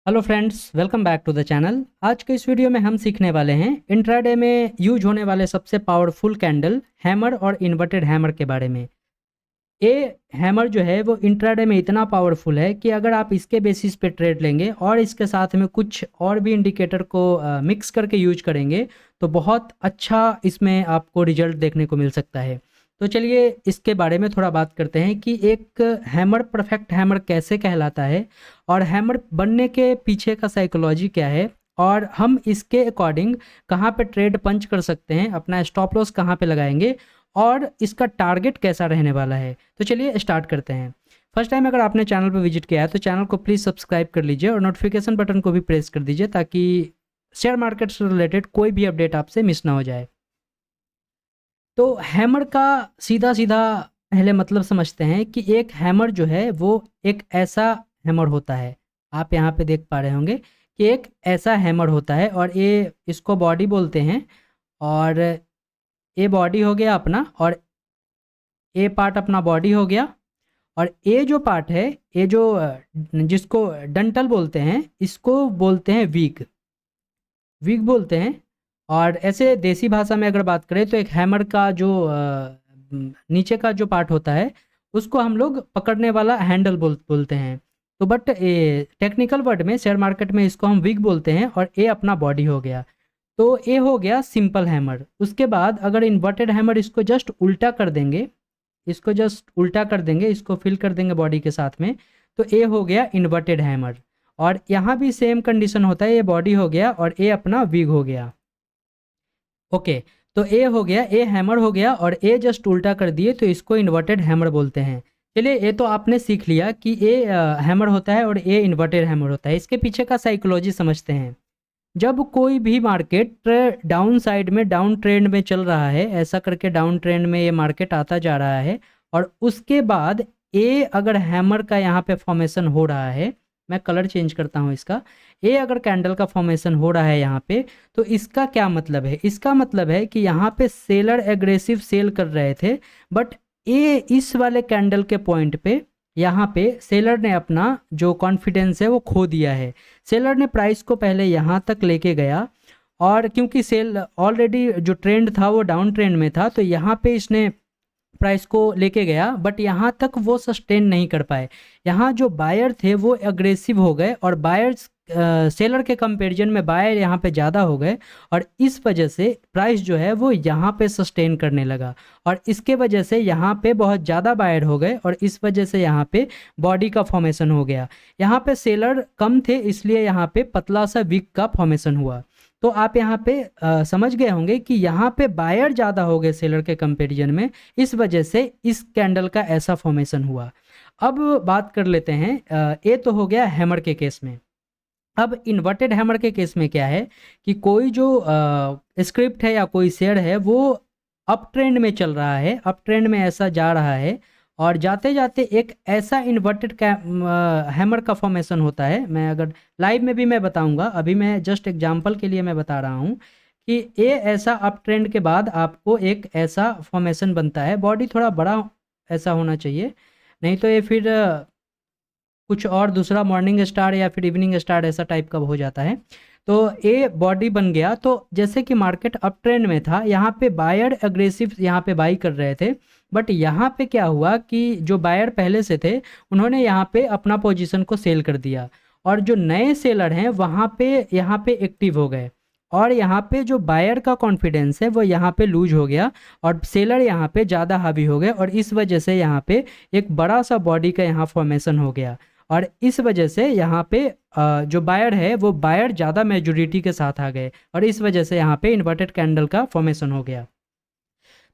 Hello friends, welcome back to the channel. आज के इस वीडियो में हम सीखने वाले हैं इंट्राडे में यूज होने वाले सबसे पावरफुल कैंडल हैमर और इन्वर्टेड हैमर के बारे में। ये हैमर जो है वो इंट्राडे में इतना पावरफुल है कि अगर आप इसके बेसिस पे ट्रेड लेंगे और इसके साथ में कुछ और भी इंडिकेटर को मिक्स करके यूज करेंगे तो बहुत अच्छा इसमें आपको रिजल्ट देखने को मिल सकता है। तो चलिए इसके बारे में थोड़ा बात करते हैं कि एक हैमर परफेक्ट हैमर कैसे कहलाता है और हैमर बनने के पीछे का साइकोलॉजी क्या है और हम इसके अकॉर्डिंग कहाँ पे ट्रेड पंच कर सकते हैं, अपना स्टॉप लॉस कहाँ पे लगाएंगे और इसका टारगेट कैसा रहने वाला है। तो चलिए स्टार्ट करते हैं। फर्स्ट टाइम अगर आपने चैनल पर विजिट किया है तो चैनल को प्लीज़ सब्सक्राइब कर लीजिए और नोटिफिकेशन बटन को भी प्रेस कर दीजिए ताकि शेयर मार्केट से रिलेटेड कोई भी अपडेट आपसे मिस ना हो जाए। तो हैमर का सीधा सीधा पहले मतलब समझते हैं कि एक हैमर जो है वो एक ऐसा हैमर होता है, आप यहाँ पे देख पा रहे होंगे कि एक ऐसा हैमर होता है और ये इसको बॉडी बोलते हैं। और ये बॉडी हो गया अपना, और ये पार्ट अपना बॉडी हो गया। और ये जो पार्ट है, ये जो जिसको डंटल बोलते हैं, इसको बोलते हैं वीग, वीग बोलते हैं। और ऐसे देसी भाषा में अगर बात करें तो एक हैमर का जो नीचे का जो पार्ट होता है उसको हम लोग पकड़ने वाला हैंडल बोलते हैं। तो बट ये टेक्निकल वर्ड में शेयर मार्केट में इसको हम विग बोलते हैं और ये अपना बॉडी हो गया। तो ये हो गया सिंपल हैमर। उसके बाद अगर इन्वर्टेड हैमर इसको जस्ट उल्टा कर देंगे, इसको जस्ट उल्टा कर देंगे, इसको फिल कर देंगे बॉडी के साथ में, तो ये हो गया इन्वर्टेड हैमर। और यहाँ भी सेम कंडीशन होता है, ये बॉडी हो गया और ये अपना विग हो गया। ओके, तो ए हो गया, ए हैमर हो गया और ए जस्ट उल्टा कर दिए तो इसको इन्वर्टेड हैमर बोलते हैं। चलिए ये तो आपने सीख लिया कि ए हैमर होता है और ए इन्वर्टेड हैमर होता है। इसके पीछे का साइकोलॉजी समझते हैं। जब कोई भी मार्केट डाउन साइड में डाउन ट्रेंड में चल रहा है, ऐसा करके डाउन ट्रेंड में ये मार्केट आता जा रहा है और उसके बाद ए अगर हैमर का यहाँ पे फॉर्मेशन हो रहा है, मैं कलर चेंज करता हूँ इसका, ए अगर कैंडल का फॉर्मेशन हो रहा है यहाँ पे, तो इसका क्या मतलब है? इसका मतलब है कि यहाँ पे सेलर एग्रेसिव सेल कर रहे थे, बट ए इस वाले कैंडल के पॉइंट पे यहाँ पे सेलर ने अपना जो कॉन्फिडेंस है वो खो दिया है। सेलर ने प्राइस को पहले यहाँ तक लेके गया और क्योंकि सेल ऑलरेडी जो ट्रेंड था वो डाउन ट्रेंड में था, तो यहाँ पे इसने प्राइस को लेके गया, बट यहाँ तक वो सस्टेन नहीं कर पाए। यहाँ जो बायर थे वो एग्रेसिव हो गए और बायर्स सेलर के कंपैरिजन में बायर यहाँ पे ज़्यादा हो गए और इस वजह से प्राइस जो है वो यहाँ पे सस्टेन करने लगा और इसके वजह से यहाँ पे बहुत ज़्यादा बायर हो गए और इस वजह से यहाँ पे बॉडी का फॉर्मेशन हो गया। यहाँ पे सेलर कम थे इसलिए यहाँ पे पतला सा विक का फॉर्मेशन हुआ। तो आप यहाँ पे समझ गए होंगे कि यहाँ पे बायर ज़्यादा हो गए सेलर के कंपैरिजन में, इस वजह से इस कैंडल का ऐसा फॉर्मेशन हुआ। अब बात कर लेते हैं, ये तो हो गया हैमर के केस में। अब इन्वर्टेड हैमर के केस में क्या है कि कोई जो स्क्रिप्ट है या कोई शेयर है वो अप ट्रेंड में चल रहा है, अप ट्रेंड में ऐसा जा रहा है और जाते जाते एक ऐसा इन्वर्टेड हैमर का फॉर्मेशन होता है। मैं अगर लाइव में भी मैं बताऊंगा, अभी मैं जस्ट एग्जांपल के लिए मैं बता रहा हूँ कि ये ऐसा अप ट्रेंड के बाद आपको एक ऐसा फॉर्मेशन बनता है। बॉडी थोड़ा बड़ा ऐसा होना चाहिए, नहीं तो ये फिर कुछ और दूसरा मॉर्निंग स्टार या फिर इवनिंग स्टार ऐसा टाइप का हो जाता है। तो ये बॉडी बन गया। तो जैसे कि मार्केट अप ट्रेंड में था, यहाँ पे बायर एग्रेसिव यहाँ पे बाई कर रहे थे, बट यहाँ पे क्या हुआ कि जो बायर पहले से थे उन्होंने यहाँ पे अपना पोजीशन को सेल कर दिया और जो नए सेलर हैं वहाँ पे यहाँ पे एक्टिव हो गए और यहाँ पे जो बायर का कॉन्फिडेंस है वो यहाँ पे लूज हो गया और सेलर यहाँ पे ज़्यादा हावी हो गए और इस वजह से यहाँ पे एक बड़ा सा बॉडी का यहाँ फॉर्मेशन हो गया और इस वजह से यहाँ पे जो बायर है वो बायर ज़्यादा मेजोरिटी के साथ आ गए और इस वजह से यहाँ पे इन्वर्टेड कैंडल का फॉर्मेशन हो गया।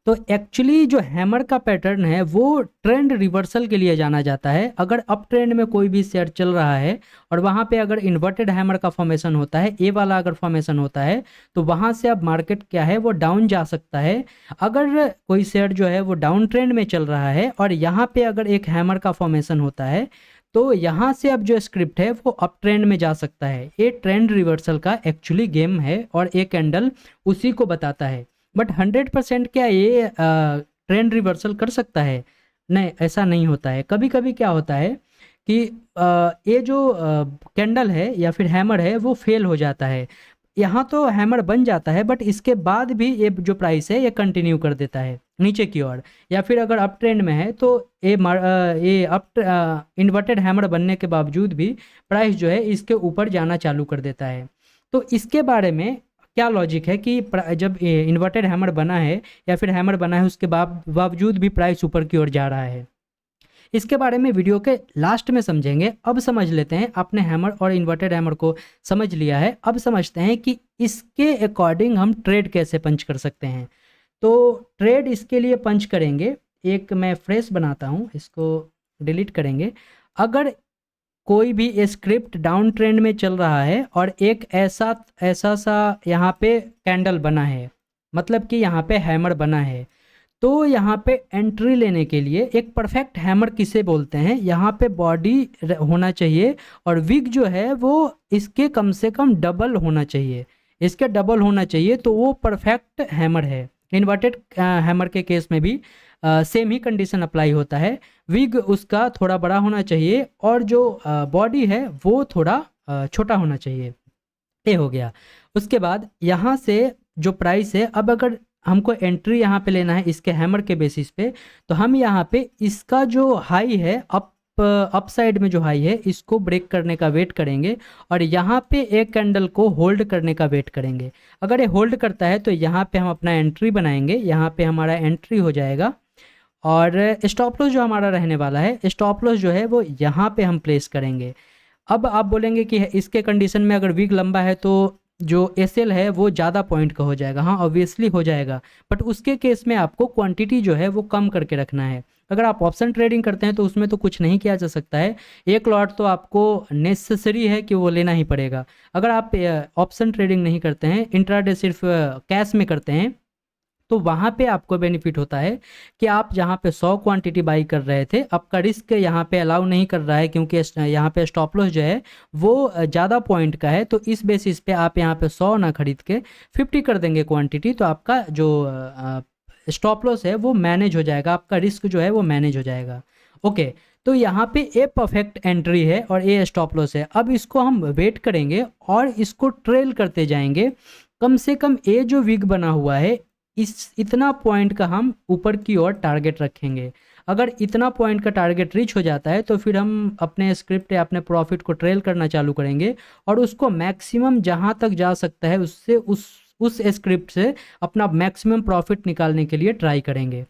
तो एक्चुअली जो हैमर का पैटर्न है वो ट्रेंड रिवर्सल के लिए जाना जाता है। अगर अप ट्रेंड में कोई भी शेयर चल रहा है और वहाँ पे अगर इन्वर्टेड हैमर का फॉर्मेशन होता है, ए वाला अगर फॉर्मेशन होता है, तो वहाँ से अब मार्केट क्या है वो डाउन जा सकता है। अगर कोई शेयर जो है वो डाउन ट्रेंड में चल रहा है और यहाँ पे अगर एक हैमर का फॉर्मेशन होता है तो यहाँ से अब जो स्क्रिप्ट है वो अप ट्रेंड में जा सकता है। ये ट्रेंड रिवर्सल का एक्चुअली गेम है और एक कैंडल उसी को बताता है। बट 100% क्या ये ट्रेंड रिवर्सल कर सकता है? नहीं, ऐसा नहीं होता है। कभी कभी क्या होता है कि ये जो कैंडल है या फिर हैमर है वो फेल हो जाता है। यहाँ तो हैमर बन जाता है बट इसके बाद भी ये जो प्राइस है ये कंटिन्यू कर देता है नीचे की ओर, या फिर अगर अप ट्रेंड में है तो ये इन्वर्टेड हैमर बनने के बावजूद भी प्राइस जो है इसके ऊपर जाना चालू कर देता है। तो इसके बारे में क्या लॉजिक है कि जब इन्वर्टेड हैमर बना है या फिर हैमर बना है उसके बावजूद भी प्राइस ऊपर की ओर जा रहा है, इसके बारे में वीडियो के लास्ट में समझेंगे। अब समझ लेते हैं, आपने हैमर और इन्वर्टेड हैमर को समझ लिया है, अब समझते हैं कि इसके अकॉर्डिंग हम ट्रेड कैसे पंच कर सकते हैं। तो ट्रेड इसके लिए पंच करेंगे, एक मैं फ्रेश बनाता हूँ, इसको डिलीट करेंगे। अगर कोई भी स्क्रिप्ट डाउन ट्रेंड में चल रहा है और एक ऐसा सा यहाँ पे कैंडल बना है, मतलब कि यहाँ पे हैमर बना है, तो यहाँ पे एंट्री लेने के लिए एक परफेक्ट हैमर किसे बोलते हैं, यहाँ पे बॉडी होना चाहिए और विग जो है वो इसके कम से कम डबल होना चाहिए, इसके डबल होना चाहिए, तो वो परफेक्ट हैमर है। इन्वर्टेड हैमर के केस में भी सेम ही कंडीशन अप्लाई होता है, विग उसका थोड़ा बड़ा होना चाहिए और जो बॉडी है वो थोड़ा छोटा होना चाहिए। ये हो गया। उसके बाद यहाँ से जो प्राइस है, अब अगर हमको एंट्री यहाँ पे लेना है इसके हैमर के बेसिस पे, तो हम यहाँ पे इसका जो हाई है अप साइड में जो हाई है इसको ब्रेक करने का वेट करेंगे और यहाँ पे एक कैंडल को होल्ड करने का वेट करेंगे। अगर ये होल्ड करता है तो यहाँ पे हम अपना एंट्री बनाएंगे, यहाँ पे हमारा एंट्री हो जाएगा और स्टॉप लॉस जो हमारा रहने वाला है, स्टॉप लॉस जो है वो यहाँ पे हम प्लेस करेंगे। अब आप बोलेंगे कि इसके कंडीशन में अगर वीक लंबा है तो जो एसएल है वो ज़्यादा पॉइंट का हो जाएगा। हाँ, ऑब्वियसली हो जाएगा, बट उसके केस में आपको क्वांटिटी जो है वो कम करके रखना है। अगर आप ऑप्शन ट्रेडिंग करते हैं तो उसमें तो कुछ नहीं किया जा सकता है, एक लॉट तो आपको नेसेसरी है कि वो लेना ही पड़ेगा। अगर आप ऑप्शन ट्रेडिंग नहीं करते हैं, इंट्राडे सिर्फ कैश में करते हैं, तो वहाँ पे आपको बेनिफिट होता है कि आप जहाँ पे 100 क्वांटिटी बाई कर रहे थे, आपका रिस्क यहाँ पे अलाउ नहीं कर रहा है क्योंकि यहाँ पे स्टॉप लॉस जो है वो ज़्यादा पॉइंट का है, तो इस बेसिस पे आप यहाँ पे 100 ना खरीद के 50 कर देंगे क्वांटिटी, तो आपका जो स्टॉप लॉस है वो मैनेज हो जाएगा, आपका रिस्क जो है वो मैनेज हो जाएगा। ओके, तो यहाँ पे ए परफेक्ट एंट्री है और ए स्टॉप लॉस है। अब इसको हम वेट करेंगे और इसको ट्रेल करते जाएंगे। कम से कम ए जो विग बना हुआ है इतना पॉइंट का हम ऊपर की ओर टारगेट रखेंगे। अगर इतना पॉइंट का टारगेट रीच हो जाता है तो फिर हम अपने स्क्रिप्ट या अपने प्रॉफिट को ट्रेल करना चालू करेंगे और उसको मैक्सिमम जहाँ तक जा सकता है उससे उस स्क्रिप्ट से अपना मैक्सिमम प्रॉफिट निकालने के लिए ट्राई करेंगे।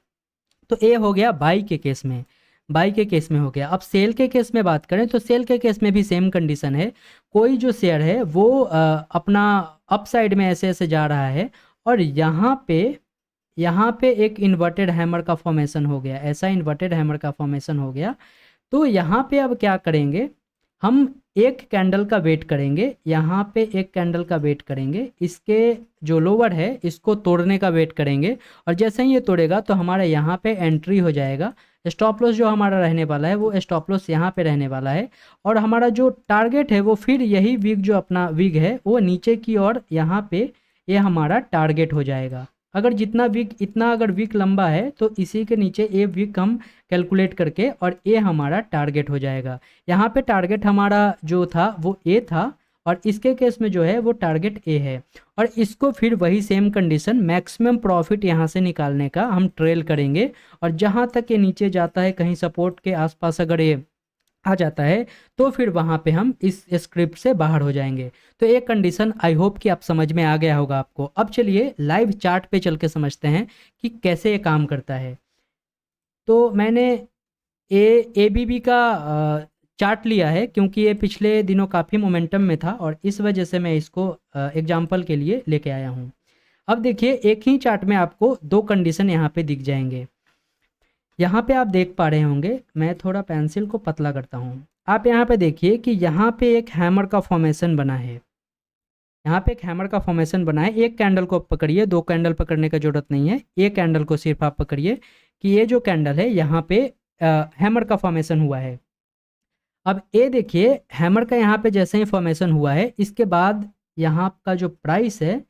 तो ये हो गया बाई के केस में, बाई के केस में हो गया। अब सेल के केस में बात करें तो सेल के केस में भी सेम कंडीशन है। कोई जो शेयर है वो अपना अप साइड में ऐसे ऐसे जा रहा है और यहाँ पे एक इन्वर्टेड हैमर का फॉर्मेशन हो गया, ऐसा इन्वर्टेड हैमर का फॉर्मेशन हो गया। तो यहाँ पे अब क्या करेंगे, हम एक कैंडल का वेट करेंगे, यहाँ पे एक कैंडल का वेट करेंगे, इसके जो लोअर है इसको तोड़ने का वेट करेंगे और जैसे ही ये तोड़ेगा तो हमारा यहाँ पे एंट्री हो जाएगा। स्टॉप लॉस जो हमारा रहने वाला है वो स्टॉप लॉस यहाँ पे रहने वाला है और हमारा जो टारगेट है वो फिर यही विग जो अपना विग है वो नीचे की ओर यहाँ पे ये हमारा टारगेट हो जाएगा। अगर जितना वीक इतना अगर वीक लंबा है तो इसी के नीचे ए वीक हम कैलकुलेट करके और ए हमारा टारगेट हो जाएगा। यहाँ पे टारगेट हमारा जो था वो ए था और इसके केस में जो है वो टारगेट ए है और इसको फिर वही सेम कंडीशन मैक्सिमम प्रॉफिट यहाँ से निकालने का हम ट्रेल करेंगे और जहाँ तक ये नीचे जाता है कहीं सपोर्ट के आसपास अगर ये आ जाता है तो फिर वहाँ पे हम इस स्क्रिप्ट से बाहर हो जाएंगे। तो ये कंडीशन आई होप कि आप समझ में आ गया होगा आपको। अब चलिए लाइव चार्ट पे चल के समझते हैं कि कैसे ये काम करता है। तो मैंने ABB का चार्ट लिया है क्योंकि ये पिछले दिनों काफ़ी मोमेंटम में था और इस वजह से मैं इसको एग्जाम्पल के लिए लेके आया हूँ। अब देखिए एक ही चार्ट में आपको दो कंडीशन यहाँ पे दिख जाएंगे। यहाँ पे आप देख पा रहे होंगे, मैं थोड़ा पेंसिल को पतला करता हूँ। आप यहाँ पे देखिए कि यहाँ पे एक हैमर का फॉर्मेशन बना है, यहाँ पे एक हैमर का फॉर्मेशन बना है। एक कैंडल को पकड़िए, दो कैंडल पकड़ने का जरूरत नहीं है, एक कैंडल को सिर्फ आप पकड़िए कि ये जो कैंडल है यहाँ पे हैमर का फॉर्मेशन हुआ है। अब ये देखिए हैमर का यहाँ पे जैसे ही फॉर्मेशन हुआ है इसके बाद यहाँ का जो प्राइस है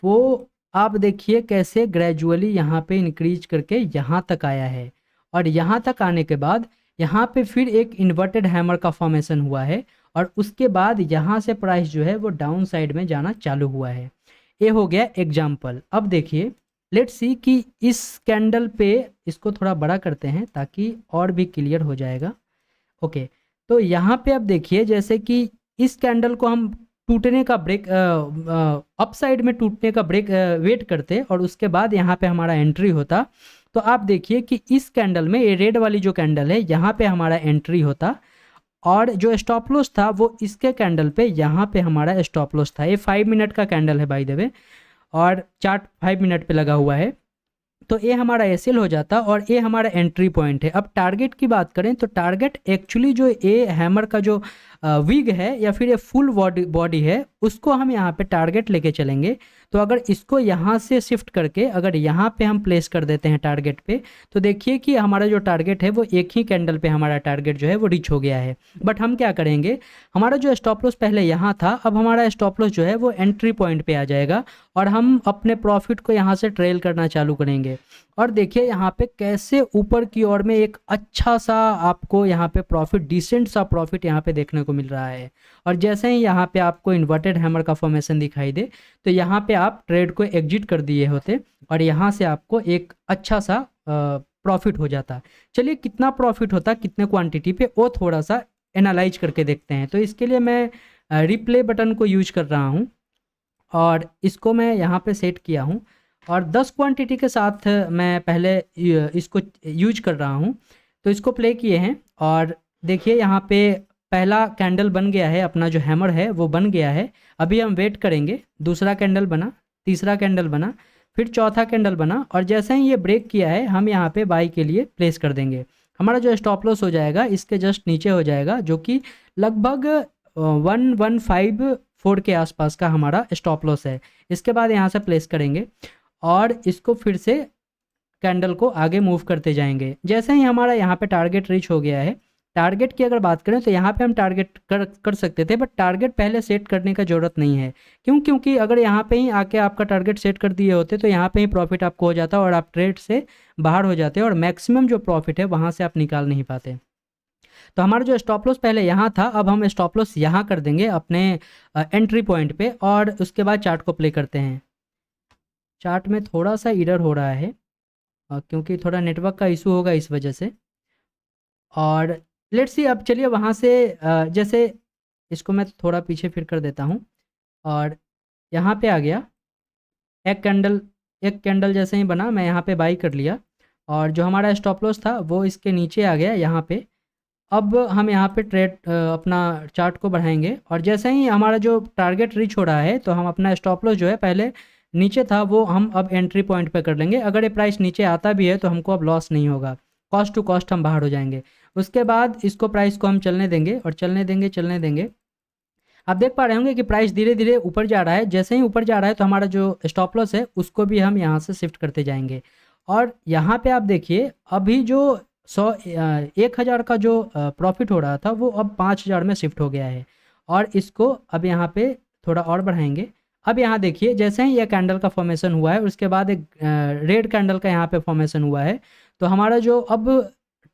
वो आप देखिए कैसे ग्रेजुअली यहाँ पे इंक्रीज करके यहाँ तक आया है और यहाँ तक आने के बाद यहाँ पे फिर एक इन्वर्टेड हैमर का फॉर्मेशन हुआ है और उसके बाद यहाँ से प्राइस जो है वो डाउन साइड में जाना चालू हुआ है। ये हो गया एग्जाम्पल। अब देखिए लेट्स सी कि इस कैंडल पे, इसको थोड़ा बड़ा करते हैं ताकि और भी क्लियर हो जाएगा। ओके, तो यहाँ पे अब देखिए जैसे कि इस कैंडल को हम टूटने का ब्रेक, अप साइड में टूटने का ब्रेक वेट करते और उसके बाद यहाँ पे हमारा एंट्री होता, तो आप देखिए कि इस कैंडल में, ये रेड वाली जो कैंडल है यहाँ पे हमारा एंट्री होता और जो स्टॉप लॉस था वो इसके कैंडल पे यहाँ पे हमारा स्टॉप लॉस था। ये 5 मिनट का कैंडल है बाय द वे और चार्ट 5 मिनट पे लगा हुआ है। तो ये हमारा एसएल हो जाता और ये हमारा एंट्री पॉइंट है। अब टारगेट की बात करें तो टारगेट एक्चुअली जो ये हैमर का जो विग है या फिर ये फुल बॉडी है उसको हम यहाँ पे टारगेट लेके चलेंगे। तो अगर इसको यहाँ से शिफ्ट करके अगर यहाँ पे हम प्लेस कर देते हैं टारगेट पे, तो देखिए कि हमारा जो टारगेट है वो एक ही कैंडल पे हमारा टारगेट जो है वो रीच हो गया है। बट हम क्या करेंगे, हमारा जो स्टॉप लॉस पहले यहाँ था, अब हमारा स्टॉप लॉस जो है वो एंट्री पॉइंट पे आ जाएगा और हम अपने प्रॉफिट को यहाँ से ट्रेल करना चालू करेंगे। और देखिए यहाँ पे कैसे ऊपर की ओर में एक अच्छा सा आपको यहाँ पे प्रॉफिट, डिसेंट सा प्रॉफिट यहाँ पे देखने को मिल रहा है। और जैसे ही यहाँ पे आपको इन्वर्टेड हैमर का फॉर्मेशन दिखाई दे तो यहाँ पे आप ट्रेड को एग्जिट कर दिए होते और यहाँ से आपको एक अच्छा सा प्रॉफिट हो जाता। चलिए कितना प्रॉफिट होता, कितने क्वांटिटी पे, वो थोड़ा सा एनालाइज करके देखते हैं। तो इसके लिए मैं रिप्ले बटन को यूज कर रहा हूँ और इसको मैं यहाँ पे सेट किया हूँ और 10 क्वांटिटी के साथ मैं पहले इसको यूज कर रहा हूँ। तो इसको प्ले किए हैं और देखिए यहाँ पे पहला कैंडल बन गया है, अपना जो हैमर है वो बन गया है। अभी हम वेट करेंगे, दूसरा कैंडल बना, तीसरा कैंडल बना, फिर चौथा कैंडल बना और जैसे ही ये ब्रेक किया है हम यहाँ पे बाई के लिए प्लेस कर देंगे। हमारा जो स्टॉप लॉस हो जाएगा इसके जस्ट नीचे हो जाएगा, जो कि लगभग 1154 के आसपास का हमारा स्टॉप लॉस है। इसके बाद यहाँ से प्लेस करेंगे और इसको फिर से कैंडल को आगे मूव करते जाएंगे। जैसे ही हमारा यहाँ पे टारगेट रीच हो गया है, टारगेट की अगर बात करें तो यहाँ पे हम टारगेट कर सकते थे, बट टारगेट पहले सेट करने का ज़रूरत नहीं है। क्यों? क्योंकि अगर यहाँ पे ही आके आपका टारगेट सेट कर दिए होते तो यहाँ पे ही प्रॉफिट आपको हो जाता और आप ट्रेड से बाहर हो जाते और मैक्सिमम जो प्रॉफिट है वहाँ से आप निकाल नहीं पाते। तो हमारा जो स्टॉप लॉस पहले यहाँ था, अब हम स्टॉप लॉस यहाँ कर देंगे अपने एंट्री पॉइंट पे और उसके बाद चार्ट को प्ले करते हैं। चार्ट में थोड़ा सा एरर हो रहा है क्योंकि थोड़ा नेटवर्क का इशू होगा इस वजह से। और लेट्स सी, अब चलिए वहाँ से जैसे इसको मैं थोड़ा पीछे फिर कर देता हूँ और यहाँ पे आ गया एक कैंडल जैसे ही बना, मैं यहाँ पे बाई कर लिया और जो हमारा स्टॉप लॉस था वो इसके नीचे आ गया यहाँ पे। अब हम यहाँ पे ट्रेड अपना चार्ट को बढ़ाएंगे और जैसे ही हमारा जो टारगेट रीच हो रहा है तो हम अपना स्टॉप लॉस जो है पहले नीचे था वो हम अब एंट्री पॉइंट पे कर लेंगे। अगर ये प्राइस नीचे आता भी है तो हमको अब लॉस नहीं होगा, कॉस्ट टू कॉस्ट हम बाहर हो जाएंगे। उसके बाद इसको प्राइस को हम चलने देंगे और चलने देंगे। आप देख पा रहे होंगे कि प्राइस धीरे धीरे ऊपर जा रहा है। जैसे ही ऊपर जा रहा है तो हमारा जो स्टॉप लॉस है उसको भी हम यहाँ से शिफ्ट करते जाएंगे और यहाँ पे आप देखिए अभी जो 1000 का जो प्रॉफिट हो रहा था वो अब 5000 में शिफ्ट हो गया है और इसको अब यहाँ पे थोड़ा और बढ़ाएंगे। अब यहाँ देखिए जैसे ही ये कैंडल का फॉर्मेशन हुआ है उसके बाद एक रेड कैंडल का यहाँ पे फॉर्मेशन हुआ है, तो हमारा जो अब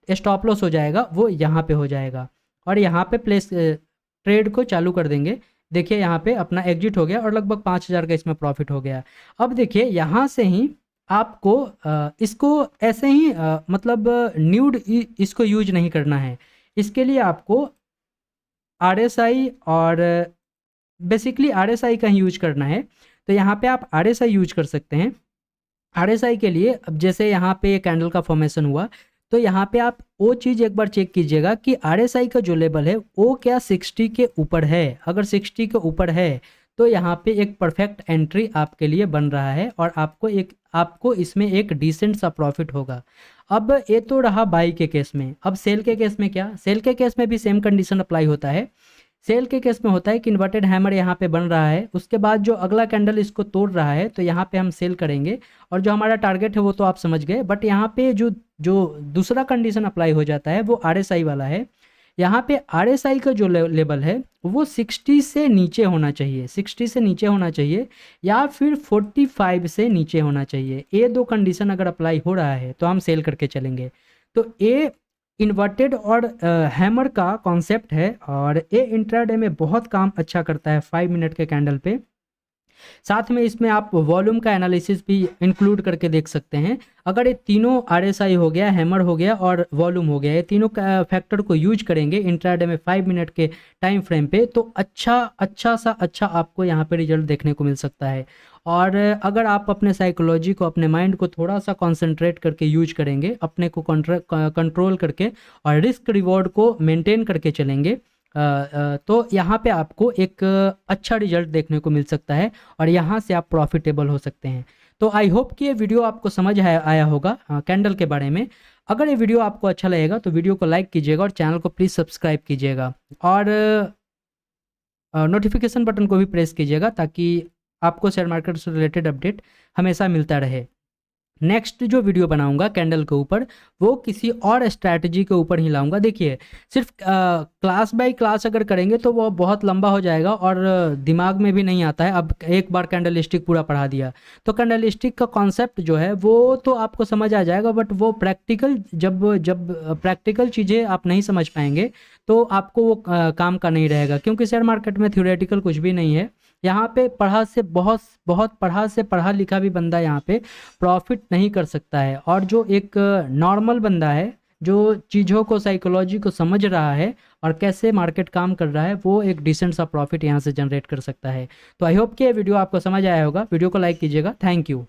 स्टॉप लॉस हो जाएगा वो यहाँ पे हो जाएगा और यहाँ पे प्लेस ट्रेड को चालू कर देंगे। देखिए यहाँ पे अपना एग्जिट हो गया और लगभग 5000 का इसमें प्रॉफिट हो गया। अब देखिए यहाँ से ही आपको इसको ऐसे ही मतलब न्यूड इसको यूज नहीं करना है। इसके लिए आपको RSI और बेसिकली RSI का ही यूज करना है। तो यहाँ पे आप RSI यूज कर सकते हैं। RSI के लिए अब जैसे यहाँ पे कैंडल का फॉर्मेशन हुआ तो यहाँ पे आप वो चीज़ एक बार चेक कीजिएगा कि RSI का जो लेवल है वो क्या 60 के ऊपर है। अगर 60 के ऊपर है तो यहाँ पे एक परफेक्ट एंट्री आपके लिए बन रहा है और आपको इसमें एक डिसेंट सा प्रॉफिट होगा। अब ये तो रहा बाई के केस में। अब सेल के केस में क्या? सेल के केस में भी सेम कंडीशन अप्लाई होता है। सेल के केस में होता है कि इन्वर्टेड हैमर यहाँ पे बन रहा है, उसके बाद जो अगला कैंडल इसको तोड़ रहा है तो यहाँ पे हम सेल करेंगे और जो हमारा टारगेट है वो तो आप समझ गए। बट यहाँ पे जो दूसरा कंडीशन अप्लाई हो जाता है वो RSI वाला है। यहाँ पे RSI का जो लेवल है वो 60 से नीचे होना चाहिए, 60 से नीचे होना चाहिए या फिर 45 से नीचे होना चाहिए। ये दो कंडीशन अगर अप्लाई हो रहा है तो हम सेल करके चलेंगे। तो इन्वर्टेड और हैमर का कॉन्सेप्ट है और ये इंट्राडे में बहुत काम अच्छा करता है 5 मिनट के कैंडल पे। साथ में इसमें आप वॉल्यूम का एनालिसिस भी इंक्लूड करके देख सकते हैं। अगर ये तीनों आरएसआई हो गया, हैमर हो गया और वॉल्यूम हो गया, ये तीनों फैक्टर को यूज करेंगे इंट्राडे में 5 मिनट के टाइम फ्रेम पे, तो अच्छा आपको यहाँ पे रिजल्ट देखने को मिल सकता है। और अगर आप अपने साइकोलॉजी को, अपने माइंड को थोड़ा सा कॉन्सेंट्रेट करके यूज करेंगे, अपने को कंट्रोल करके और रिस्क रिवॉर्ड को मेंटेन करके चलेंगे, तो यहाँ पे आपको एक अच्छा रिजल्ट देखने को मिल सकता है और यहाँ से आप प्रॉफिटेबल हो सकते हैं। तो आई होप कि ये वीडियो आपको समझ आया होगा कैंडल के बारे में। अगर ये वीडियो आपको अच्छा लगेगा तो वीडियो को लाइक कीजिएगा और चैनल को प्लीज़ सब्सक्राइब कीजिएगा और नोटिफिकेशन बटन को भी प्रेस कीजिएगा ताकि आपको शेयर मार्केट से रिलेटेड अपडेट हमेशा मिलता रहे। नेक्स्ट जो वीडियो बनाऊंगा कैंडल के ऊपर वो किसी और स्ट्रैटेजी के ऊपर ही लाऊंगा। देखिए, सिर्फ क्लास बाय क्लास अगर करेंगे तो वो बहुत लंबा हो जाएगा और दिमाग में भी नहीं आता है। अब एक बार कैंडलस्टिक पूरा पढ़ा दिया तो कैंडलस्टिक का कॉन्सेप्ट जो है वो तो आपको समझ आ जाएगा, बट वो प्रैक्टिकल जब प्रैक्टिकल चीज़ें आप नहीं समझ पाएंगे तो आपको वो काम का नहीं रहेगा, क्योंकि शेयर मार्केट में थ्योरेटिकल कुछ भी नहीं है। यहाँ पे पढ़ा से पढ़ा लिखा भी बंदा यहाँ पे प्रॉफिट नहीं कर सकता है, और जो एक नॉर्मल बंदा है जो चीज़ों को, साइकोलॉजी को समझ रहा है और कैसे मार्केट काम कर रहा है, वो एक डिसेंट सा प्रॉफिट यहाँ से जनरेट कर सकता है। तो आई होप कि ये वीडियो आपको समझ आया होगा। वीडियो को लाइक कीजिएगा। Thank you.